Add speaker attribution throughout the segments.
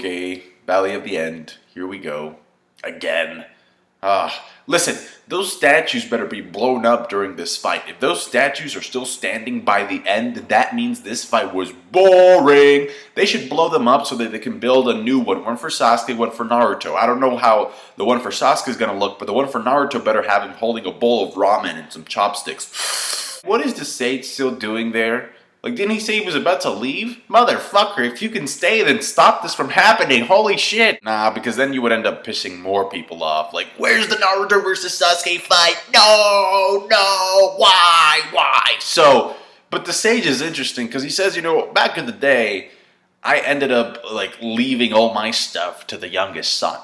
Speaker 1: Okay, Valley of the End. Here we go. Again. Listen, those statues better be blown up during this fight. If those statues are still standing by the end, that means this fight was boring. They should blow them up so that they can build a new one. One for Sasuke, one for Naruto. I don't know how the one for Sasuke is going to look, but the one for Naruto better have him holding a bowl of ramen and some chopsticks. What is the Sage still doing there? Like, didn't he say he was about to leave? Motherfucker, if you can stay, then stop this from happening. Holy shit. Nah, because then you would end up pissing more people off. Like, where's the Naruto versus Sasuke fight? No, why? So, but the Sage is interesting because he says, back in the day, I ended up, leaving all my stuff to the youngest son.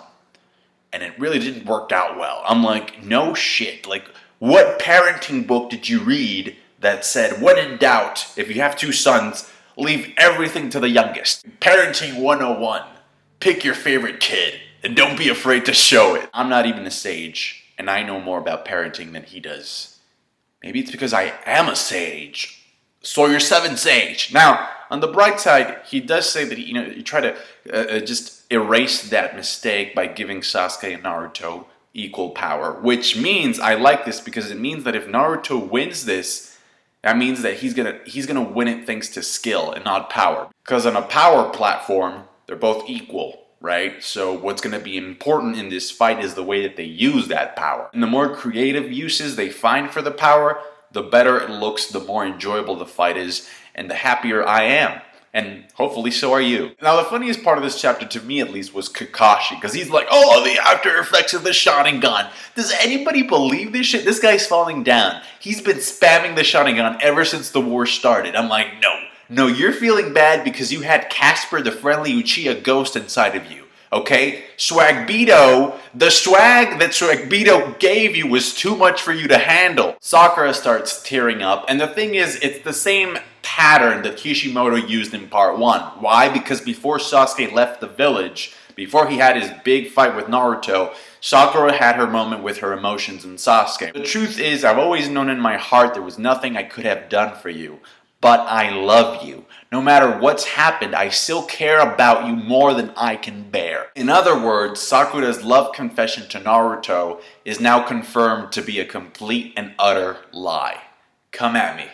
Speaker 1: And it really didn't work out well. I'm like, no shit. Like, what parenting book did you read that said, when in doubt, if you have two sons, leave everything to the youngest? Parenting 101. Pick your favorite kid, and don't be afraid to show it. I'm not even a sage, and I know more about parenting than he does. Maybe it's because I am a sage. Sawyer 7 sage. Now, on the bright side, he does say that he try to just erase that mistake by giving Sasuke and Naruto equal power, which means I like this because it means that if Naruto wins this, that means that he's gonna win it thanks to skill and not power. Because on a power platform, they're both equal, right? So what's gonna be important in this fight is the way that they use that power. And the more creative uses they find for the power, the better it looks, the more enjoyable the fight is, and the happier I am. And hopefully so are you. Now the funniest part of this chapter, to me at least, was Kakashi. Because he's like, oh, the after effects of the Sharingan. Does anybody believe this shit? This guy's falling down. He's been spamming the Sharingan ever since the war started. I'm like, no, you're feeling bad because you had Casper the friendly Uchiha ghost inside of you. Okay? Swagbeto, the swag that Swagbeto gave you was too much for you to handle. Sakura starts tearing up, and the thing is, it's the same pattern that Kishimoto used in part 1. Why? Because before Sasuke left the village, before he had his big fight with Naruto, Sakura had her moment with her emotions in Sasuke. The truth is, I've always known in my heart there was nothing I could have done for you. But I love you. No matter what's happened, I still care about you more than I can bear. In other words, Sakura's love confession to Naruto is now confirmed to be a complete and utter lie. Come at me.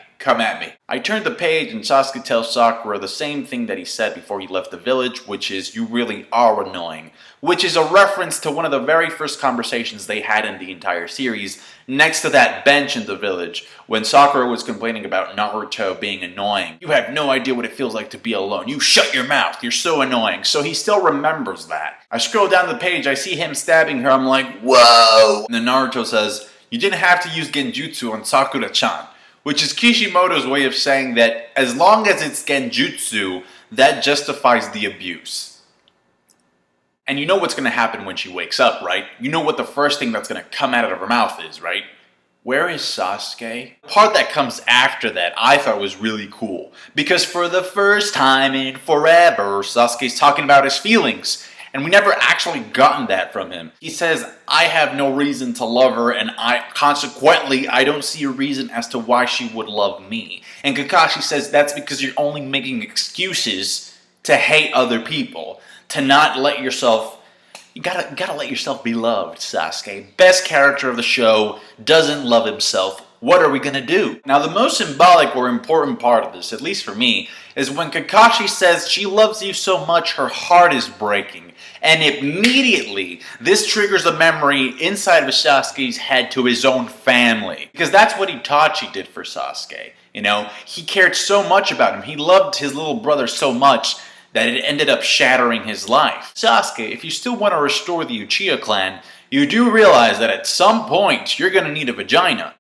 Speaker 1: I turned the page and Sasuke tells Sakura the same thing that he said before he left the village, which is, you really are annoying. Which is a reference to one of the very first conversations they had in the entire series, next to that bench in the village, when Sakura was complaining about Naruto being annoying. You have no idea what it feels like to be alone. You shut your mouth. You're so annoying. So he still remembers that. I scroll down the page, I see him stabbing her. I'm like, whoa! And then Naruto says, you didn't have to use Genjutsu on Sakura-chan. Which is Kishimoto's way of saying that as long as it's Genjutsu, that justifies the abuse. And you know what's going to happen when she wakes up, right? You know what the first thing that's going to come out of her mouth is, right? Where is Sasuke? The part that comes after that I thought was really cool. Because for the first time in forever, Sasuke's talking about his feelings. And we never actually gotten that from him. He says, I have no reason to love her, and consequently, I don't see a reason as to why she would love me. And Kakashi says, that's because you're only making excuses to hate other people. To not let yourself, you gotta let yourself be loved, Sasuke. Best character of the show, doesn't love himself. What are we gonna do? Now the most symbolic or important part of this, at least for me, is when Kakashi says she loves you so much her heart is breaking. And immediately, this triggers a memory inside of Sasuke's head to his own family. Because that's what Itachi did for Sasuke. He cared so much about him. He loved his little brother so much that it ended up shattering his life. Sasuke, if you still want to restore the Uchiha clan, you do realize that at some point, you're going to need a vagina.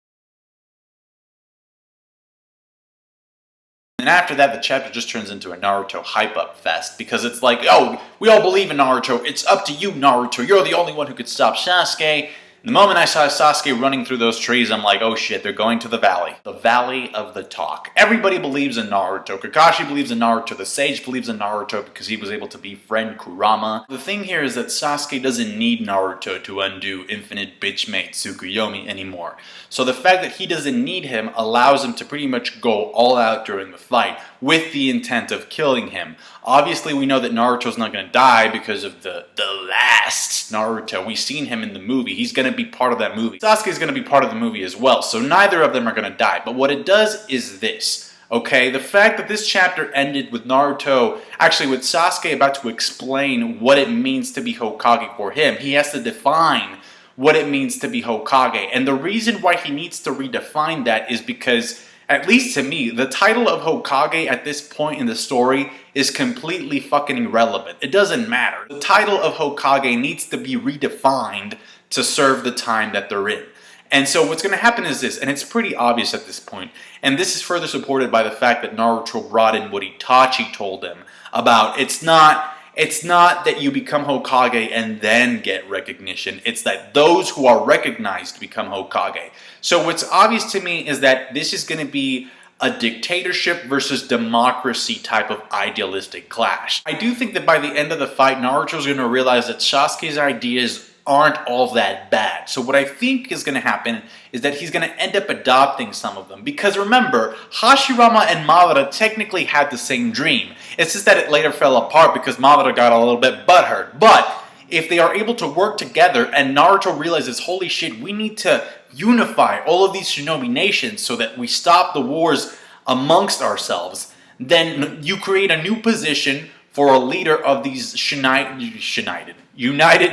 Speaker 1: And after that, the chapter just turns into a Naruto hype-up fest, because it's like, oh, we all believe in Naruto, it's up to you, Naruto, you're the only one who could stop Sasuke. The moment I saw Sasuke running through those trees, I'm like, oh shit, they're going to the valley. The Valley of the Talk. Everybody believes in Naruto. Kakashi believes in Naruto. The Sage believes in Naruto because he was able to befriend Kurama. The thing here is that Sasuke doesn't need Naruto to undo infinite bitchmate Tsukuyomi anymore. So the fact that he doesn't need him allows him to pretty much go all out during the fight with the intent of killing him. Obviously, we know that Naruto's not going to die because of the last Naruto. We've seen him in the movie. He's going to be part of that movie. Sasuke's going to be part of the movie as well, so neither of them are going to die. But what it does is this, okay? The fact that this chapter ended with Naruto, actually with Sasuke about to explain what it means to be Hokage for him. He has to define what it means to be Hokage. And the reason why he needs to redefine that is because, at least to me, the title of Hokage at this point in the story is completely fucking irrelevant. It doesn't matter. The title of Hokage needs to be redefined to serve the time that they're in. And so what's going to happen is this, and it's pretty obvious at this point, and this is further supported by the fact that Naruto brought in what Itachi told him about it's not that you become Hokage and then get recognition. It's that those who are recognized become Hokage. So what's obvious to me is that this is going to be a dictatorship versus democracy type of idealistic clash. I do think that by the end of the fight, Naruto's going to realize that Sasuke's ideas aren't all that bad. So what I think is going to happen is that he's going to end up adopting some of them. Because remember, Hashirama and Madara technically had the same dream. It's just that it later fell apart because Madara got a little bit butthurt. But if they are able to work together and Naruto realizes, holy shit, we need to unify all of these shinobi nations so that we stop the wars amongst ourselves, then you create a new position for a leader of these united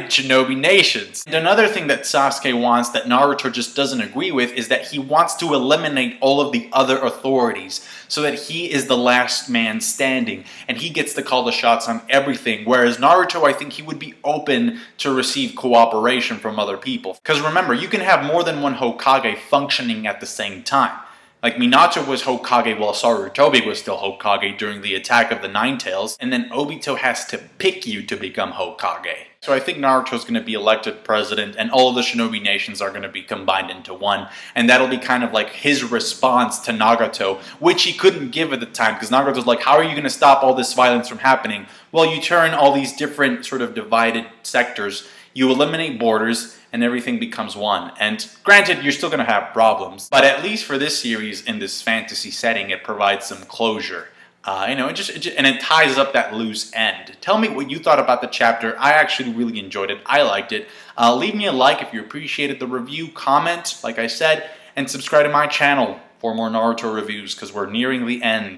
Speaker 1: shinobi nations. And another thing that Sasuke wants that Naruto just doesn't agree with is that he wants to eliminate all of the other authorities so that he is the last man standing and he gets to call the shots on everything. Whereas Naruto, I think he would be open to receive cooperation from other people. Because remember, you can have more than one Hokage functioning at the same time. Like, Minato was Hokage while Sarutobi was still Hokage during the attack of the Nine Tails, and then Obito has to pick you to become Hokage. So I think Naruto's going to be elected president, and all of the shinobi nations are going to be combined into one, and that'll be kind of like his response to Nagato, which he couldn't give at the time, because Nagato's like, how are you going to stop all this violence from happening? Well, you turn all these different sort of divided sectors, you eliminate borders, and everything becomes one. And granted, you're still going to have problems, but at least for this series, in this fantasy setting, it provides some closure. And it ties up that loose end. Tell me what you thought about the chapter. I actually really enjoyed it. I liked it. Leave me a like if you appreciated the review, comment, like I said, and subscribe to my channel for more Naruto reviews, because we're nearing the end.